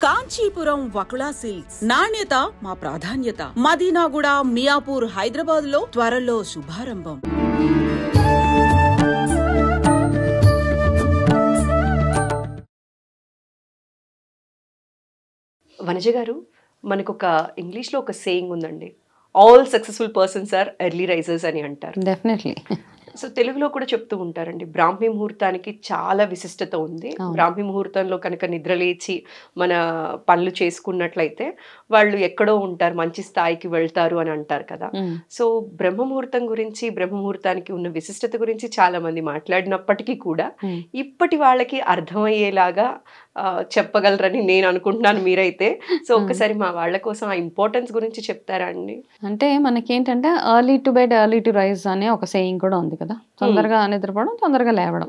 Kanchipuram Vakula silks నాణ్యత మా ప్రాధాన్యత. మదీనాగూడ, మియాపూర్, హైదరాబాద్ లో త్వరలో శుభారంభం. వనజ గారు, మనకు ఒక ఇంగ్లీష్లో ఒక సేయింగ్ ఉందండి, all successful persons are early risers అని అంటారు. డెఫినెట్లీ. సో తెలుగులో కూడా చెప్తూ ఉంటారండి, బ్రాహ్మీ ముహూర్తానికి చాలా విశిష్టత ఉంది. బ్రాహ్మీ ముహూర్తంలో కనుక నిద్రలేచి మన పనులు చేసుకున్నట్లయితే వాళ్ళు ఎక్కడో ఉంటారు, మంచి స్థాయికి వెళ్తారు అని అంటారు కదా. సో బ్రహ్మ ముహూర్తం గురించి, బ్రహ్మ ముహూర్తానికి ఉన్న విశిష్టత గురించి చాలా మంది మాట్లాడినప్పటికీ కూడా ఇప్పటి వాళ్ళకి అర్థమయ్యేలాగా చెప్పగలరని నేను అనుకుంటున్నాను మీరైతే. సో ఒక్కసారి మా వాళ్ళ కోసం ఆ ఇంపార్టెన్స్ గురించి చెప్తారా అండి? అంటే మనకేంటంటే early to bed early to rise అనే ఒక సేయింగ్ కూడా ఉంది కదా, తొందరగా నిద్రపోవడం, తొందరగా లేవడం.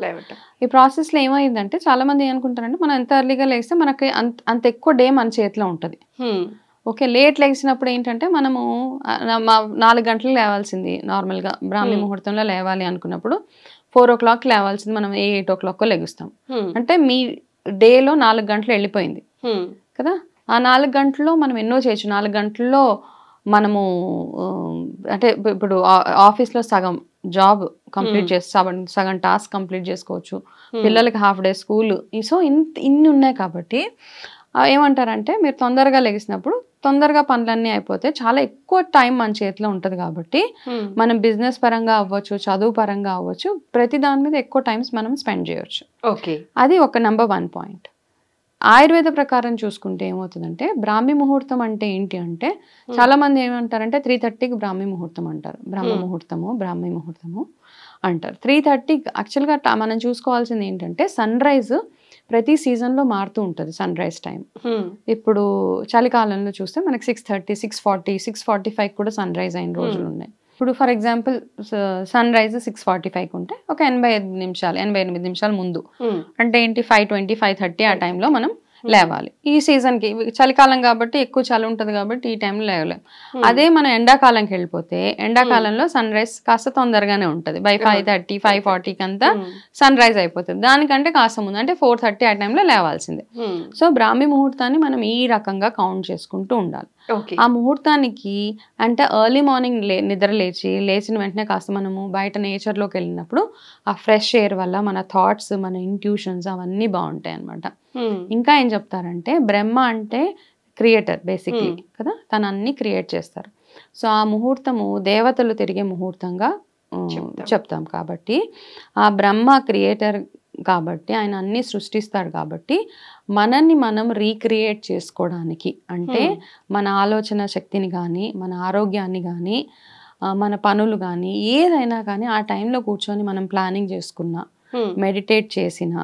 ఈ ప్రాసెస్లో ఏమైందంటే చాలా మంది ఏమనుకుంటారంటే మనం ఎంత ఎర్లీగా లేస్తే మనకి అంత ఎక్కువ డే మన చేతిలో ఉంటుంది. ఓకే, లేట్ లేచినప్పుడు ఏంటంటే మనము 4 గంటలకు లేవాల్సింది నార్మల్గా బ్రాహ్మీ ముహూర్తంలో లేవాలి అనుకున్నప్పుడు 4 o'clock లేవాల్సింది మనం 8 o'clock లెగుస్తాం. అంటే మీ డేలో 4 గంటలు వెళ్ళిపోయింది కదా. ఆ 4 గంటల్లో మనం ఎన్నో చేయొచ్చు. 4 గంటల్లో మనము అంటే ఇప్పుడు ఆఫీస్లో సగం జాబ్ కంప్లీట్ చేసి సగం టాస్క్ కంప్లీట్ చేసుకోవచ్చు, పిల్లలకి హాఫ్ డే స్కూల్. సో ఇన్ని ఉన్నాయి కాబట్టి ఏమంటారంటే మీరు తొందరగా లెగిసినప్పుడు తొందరగా పనులన్నీ అయిపోతే చాలా ఎక్కువ టైం మన చేతిలో ఉంటుంది కాబట్టి మనం బిజినెస్ పరంగా అవ్వచ్చు, చదువు పరంగా అవ్వచ్చు, ప్రతి దాని మీద ఎక్కువ టైమ్స్ మనం స్పెండ్ చేయొచ్చు. ఓకే, అది ఒక నెంబర్ 1 పాయింట్. ఆయుర్వేద ప్రకారం చూసుకుంటే ఏమవుతుందంటే బ్రాహ్మీ ముహూర్తం అంటే ఏంటి అంటే చాలా మంది ఏమంటారంటే 3:30కి బ్రాహ్మీ ముహూర్తం అంటారు. బ్రహ్మ ముహూర్తము, బ్రాహ్మీ ముహూర్తము అంటారు. 3:30 యాక్చువల్గా మనం చూసుకోవాల్సింది ఏంటంటే సన్ రైజ్ ప్రతి సీజన్లో మారుతూ ఉంటుంది. సన్ రైజ్ టైం ఇప్పుడు చలికాలంలో చూస్తే మనకి 6:30, 6:40, 6:45 కూడా సన్ రైజ్ అయిన రోజులు ఉన్నాయి. ఇప్పుడు ఫర్ ఎగ్జాంపుల్ సన్ రైజ్ 6:45 ఉంటే ఒక 88 నిమిషాలు ముందు అంటే ఏంటి 5:20, 5:30 ఆ టైంలో మనం లేవాలి. ఈ సీజన్కి చలికాలం కాబట్టి ఎక్కువ చలి ఉంటుంది కాబట్టి ఈ టైంలో లేవలేం. అదే మనం ఎండాకాలంకి వెళ్ళిపోతే ఎండాకాలంలో సన్ రైజ్ కాస్త తొందరగానే ఉంటుంది. బై 5:30, 5:40కి అంతా సన్ రైజ్ అయిపోతుంది. దానికంటే కాస్త ముందు అంటే 4:30 ఆ టైంలో లేవాల్సిందే. సో బ్రాహ్మీ ముహూర్తాన్ని మనం ఈ రకంగా కౌంట్ చేసుకుంటూ ఉండాలి. ఆ ముహూర్తానికి అంటే ఎర్లీ మార్నింగ్ నిద్ర లేచిన వెంటనే కాస్త మనము బయట నేచర్లోకి వెళ్ళినప్పుడు ఆ ఫ్రెష్ ఎయిర్ వల్ల మన థాట్స్, మన ఇంట్యూషన్స్ అవన్నీ బాగుంటాయి అన్నమాట. ఇంకా ఏం చెప్తారంటే బ్రహ్మ అంటే క్రియేటర్ బేసిక్లీ కదా, తను అన్ని క్రియేట్ చేస్తారు. సో ఆ ముహూర్తము దేవతలు తిరిగే ముహూర్తంగా చెప్తాం కాబట్టి ఆ బ్రహ్మ క్రియేటర్ కాబట్టి ఆయన అన్ని సృష్టిస్తాడు కాబట్టి మనల్ని మనం రీక్రియేట్ చేసుకోవడానికి అంటే మన ఆలోచన శక్తిని కానీ, మన ఆరోగ్యాన్ని కానీ, మన పనులు కానీ ఏదైనా కానీ ఆ టైంలో కూర్చొని మనం ప్లానింగ్ చేసుకున్నా, మెడిటేట్ చేసినా,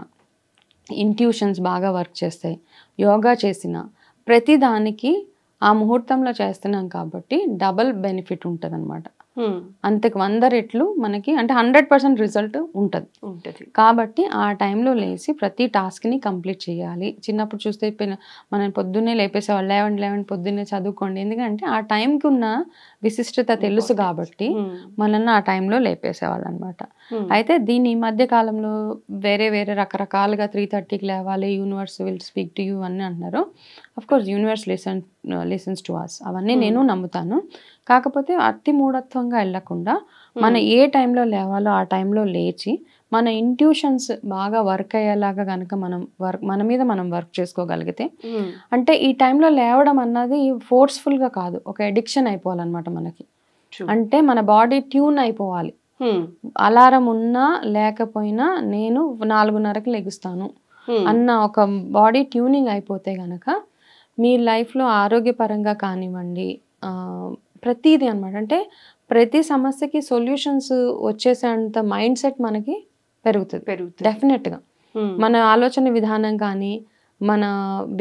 ఇంట్యూషన్స్ బాగా వర్క్ చేస్తాయి, యోగా చేసిన ప్రతి దానికి ఆ ముహూర్తంలో చేస్తున్నాం కాబట్టి డబల్ బెనిఫిట్ ఉంటుంది అనమాట. అంతకు 100 రెట్లు మనకి అంటే 100% రిజల్ట్ ఉంటుంది. కాబట్టి ఆ టైంలో లేచి ప్రతి టాస్క్ని కంప్లీట్ చేయాలి. చిన్నప్పుడు చూస్తే మనం పొద్దున్నే లేపేసేవాళ్ళు, లేవండి పొద్దున్నే చదువుకోండి, ఎందుకంటే ఆ టైంకి ఉన్న విశిష్టత తెలుసు కాబట్టి మనల్ని ఆ టైంలో లేపేసేవాళ్ళు అనమాట. అయితే దీని ఈ మధ్య కాలంలో వేరే రకరకాలుగా 3:30కి లేవాలి, universe will speak to you అని అంటున్నారు. Of course universe listens to us, అవన్నీ నేను నమ్ముతాను. కాకపోతే అతి మూఢత్వంగా వెళ్ళకుండా మన ఏ టైంలో లేవాలో ఆ టైంలో లేచి మన ఇంట్యూషన్స్ బాగా వర్క్ అయ్యేలాగా కనుక మన మీద మనం వర్క్ చేసుకోగలిగితే అంటే ఈ టైంలో లేవడం అన్నది ఫోర్స్ఫుల్గా కాదు, ఒక ఎడిక్షన్ అయిపోవాలన్నమాట మనకి. అంటే మన బాడీ ట్యూన్ అయిపోవాలి. అలారం ఉన్నా లేకపోయినా నేను 4:30కి లెగుస్తాను అన్న ఒక బాడీ ట్యూనింగ్ అయిపోతే గనక మీ లైఫ్లో ఆరోగ్యపరంగా కానివ్వండి, ప్రతిదీ అనమాట. అంటే ప్రతి సమస్యకి సొల్యూషన్స్ వచ్చేసేంత మైండ్ సెట్ మనకి పెరుగుతుంది డెఫినెట్గా. మన ఆలోచన విధానం కానీ, మన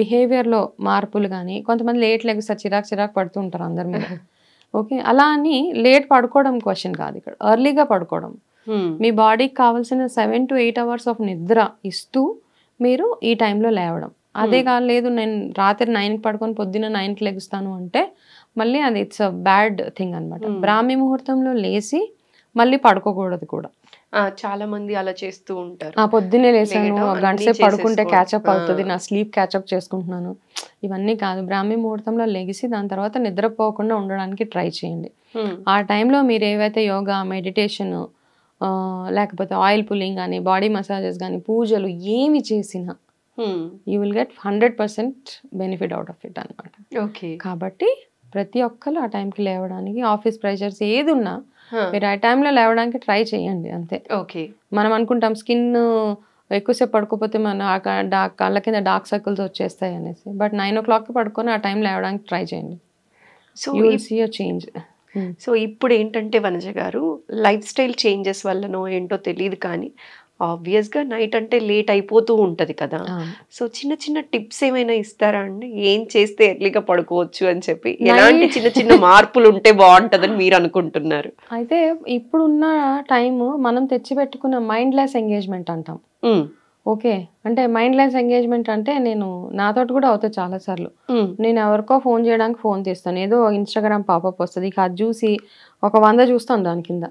బిహేవియర్లో మార్పులు కానీ, కొంతమంది లేట్ లెగుస్తారు, చిరాకు పడుతూ ఉంటారు అందరి మీద. ఓకే, అలా అని లేట్ పడుకోవడం క్వశ్చన్ కాదు ఇక్కడ, ఎర్లీగా పడుకోవడం. మీ బాడీకి కావాల్సిన 7 to 8 hours ఆఫ్ నిద్ర ఇస్తూ మీరు ఈ టైంలో లేవడం. అదే కాలేదు నేను రాత్రి 9కి పడుకొని పొద్దున్న 9కి లెగుస్తాను అంటే మళ్ళీ అది ఇట్స్ అ బ్యాడ్ థింగ్ అనమాట. బ్రాహ్మీ ముహూర్తంలో లేచి మళ్ళీ పడుకోకూడదు కూడా. చాలా మంది అలా చేస్తూ ఉంటారు. పొద్దున్నే లేసాను, లేయడం, గంట సేపు అన్నీ పడుకుంటే చేసేసుకోవడం. క్యాచప్ అవుతుంది, నా స్లీప్ క్యాచప్ చేసుకుంటున్నాను, ఇవన్నీ కాదు. బ్రాహ్మీ ముహూర్తంలో లెగిసి దాని తర్వాత నిద్రపోకుండా ఉండడానికి ట్రై చేయండి. ఆ టైంలో మీరు ఏవైతే యోగా, మెడిటేషన్, లేకపోతే ఆయిల్ పుల్లింగ్ కానీ, బాడీ మసాజెస్ కానీ, పూజలు ఏమి చేసినా you will get 100% benefit out of it అనమాట. ఓకే. కాబట్టి ప్రతి ఒక్కరు ఆ టైంకి లేవడానికి, ఆఫీస్ ప్రెషర్స్ ఏది ఉన్నా మీరు ఆ టైంలో లేవడానికి ట్రై చేయండి అంతే. ఓకే. మనం అనుకుంటాం స్కిన్ ఎక్కువసేపు పడుకోపోతే మన కళ్ళ కింద డార్క్ సర్కిల్స్ వచ్చేస్తాయి అనేసి, బట్ 9 o'clock పడుకొని ఆ టైం లేవడానికి ట్రై చేయండి. So you will see a change. So ఇప్పుడు ఏంటంటే వనజ గారు, లైఫ్ స్టైల్ చేంజెస్ వల్లనో ఏంటో తెలియదు కానీ ఆబ్వియస్గా నైట్ అంటే లేట్ అయిపోతూ ఉంటుంది కదా. సో చిన్న చిన్న టిప్స్ ఏమైనా ఇస్తారా అండి? ఏం చేస్తే ఎర్లీగా పడుకోవచ్చు అని చెప్పి, ఎలాంటి చిన్న చిన్న మార్పులు ఉంటే బాగుంటుందని మీరు అనుకుంటున్నారు? అయితే ఇప్పుడున్న టైము మనం తెచ్చిపెట్టుకున్న మైండ్లెస్ ఎంగేజ్మెంట్ అంటాం. ఓకే, అంటే మైండ్లెస్ ఎంగేజ్మెంట్ అంటే నేను నాతోటి కూడా అవుతుంది చాలాసార్లు. నేను ఎవరికో ఫోన్ చేయడానికి ఫోన్ తీస్తాను, ఏదో ఇన్స్టాగ్రామ్ పాపప్ వస్తుంది, ఇక అది చూసి ఒక 100 చూస్తాను దాని కింద.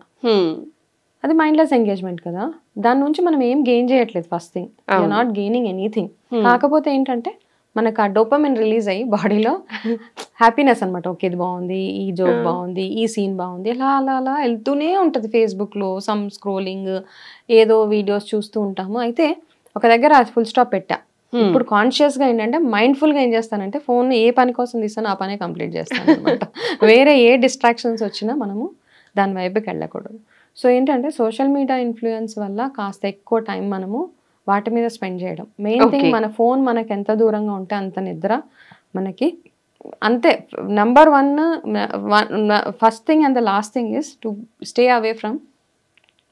అది మైండ్లెస్ ఎంగేజ్మెంట్ కదా. దాని నుంచి మనం ఏం గెయిన్ చేయట్లేదు. First thing, you're not gaining anything. కాకపోతే ఏంటంటే మనకు ఆ డోపమైన్ రిలీజ్ అయ్యి బాడీలో హ్యాపీనెస్ అనమాట. ఓకే, ఇది బాగుంది, ఈ జోక్ బాగుంది, ఈ సీన్ బాగుంది, అలా అలా అలా వెళ్తూనే ఉంటుంది. ఫేస్బుక్లో సమ్ స్క్రోలింగ్, ఏదో వీడియోస్ చూస్తూ ఉంటాము. అయితే ఒక దగ్గర ఫుల్ స్టాప్ పెట్టా. ఇప్పుడు కాన్షియస్గా ఏంటంటే మైండ్ఫుల్గా ఏం చేస్తానంటే ఫోన్ ఏ పని కోసం తీస్తానో ఆ పనే కంప్లీట్ చేస్తాను అనమాట. వేరే ఏ డిస్ట్రాక్షన్స్ వచ్చినా మనము దాని వైపుకి వెళ్ళకూడదు. సో ఏంటంటే సోషల్ మీడియా ఇన్ఫ్లుయెన్స్ వల్ల కాస్త ఎక్కువ టైం మనము వాటి మీద స్పెండ్ చేయడం. మెయిన్ థింగ్, మన ఫోన్ మనకి ఎంత దూరంగా ఉంటే అంత నిద్ర మనకి అంతే. Number 1 first thing and the last thing is to stay away from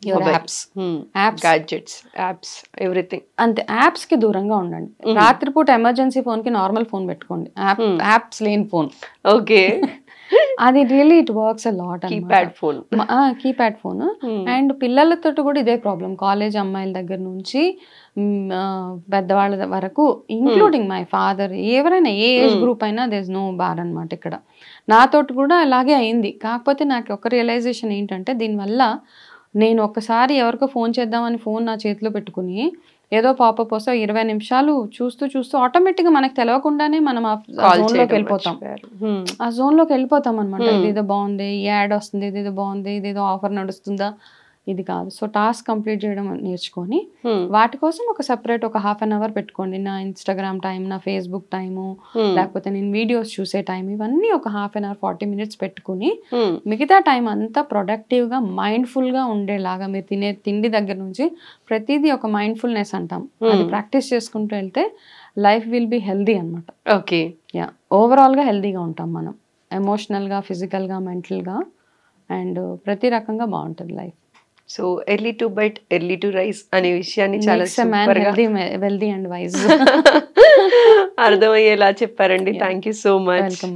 your apps, gadgets, apps, everything. అంతే, యాప్స్ కి దూరంగా ఉండండి. రాత్రిపూట ఎమర్జెన్సీ ఫోన్ కి నార్మల్ ఫోన్ పెట్టుకోండి, యాప్స్ లేని ఫోన్. ఓకే. అది really it works a lot. Keypad phone, keypad phone. And పిల్లలతో కూడా ఇదే ప్రాబ్లం. కాలేజ్ అమ్మాయిల దగ్గర నుంచి పెద్దవాళ్ళ వరకు, ఇంక్లూడింగ్ మై ఫాదర్, ఎవరైనా ఏ ఏజ్ గ్రూప్ అయినా దేర్ ఇస్ నో బార్ అనమాట ఇక్కడ. నాతోటి కూడా అలాగే అయింది. కాకపోతే నాకు ఒక రియలైజేషన్ ఏంటంటే, దీనివల్ల నేను ఒకసారి ఎవరికో ఫోన్ చేద్దామని ఫోన్ నా చేతిలో పెట్టుకుని ఏదో పాపప్ వస్తే 20 నిమిషాలు చూస్తూ చూస్తూ ఆటోమేటిక్గా మనకు తెలియకుండానే మనం ఆ జోన్లోకి వెళ్ళిపోతాం. ఆ జోన్లోకి వెళ్ళిపోతాం అనమాట. ఇదేదో బాగుంది, ఈ యాడ్ వస్తుంది, ఇదేదో బాగుంది, ఇదేదో ఆఫర్ నడుస్తుందా, ఇది కాదు. సో టాస్క్ కంప్లీట్ చేయడం నేర్చుకొని వాటి కోసం ఒక సెపరేట్ ఒక 1/2 hour పెట్టుకోండి. నా ఇన్స్టాగ్రామ్ టైం, నా ఫేస్బుక్ టైము, లేకపోతే నేను వీడియోస్ చూసే టైం, ఇవన్నీ ఒక 1/2 hour 40 minutes పెట్టుకుని మిగతా టైం అంతా ప్రొడక్టివ్గా మైండ్ఫుల్గా ఉండేలాగా, మీరు తినే తిండి దగ్గర నుంచి ప్రతిదీ ఒక మైండ్ఫుల్నెస్ అంటాం, అది ప్రాక్టీస్ చేసుకుంటూ వెళ్తే లైఫ్ విల్ బి హెల్దీ అనమాట. ఓకే. యా, ఓవరాల్గా హెల్దీగా ఉంటాం మనం, ఎమోషనల్గా, ఫిజికల్గా, మెంటల్గా, అండ్ ప్రతి రకంగా బాగుంటుంది life. So early to bed, early to rice అనే విషయాన్ని చాలా వెల్దీ అండ్ వైజ్ అర్థమయ్యేలా చెప్పారండి. Thank you so much. Welcome.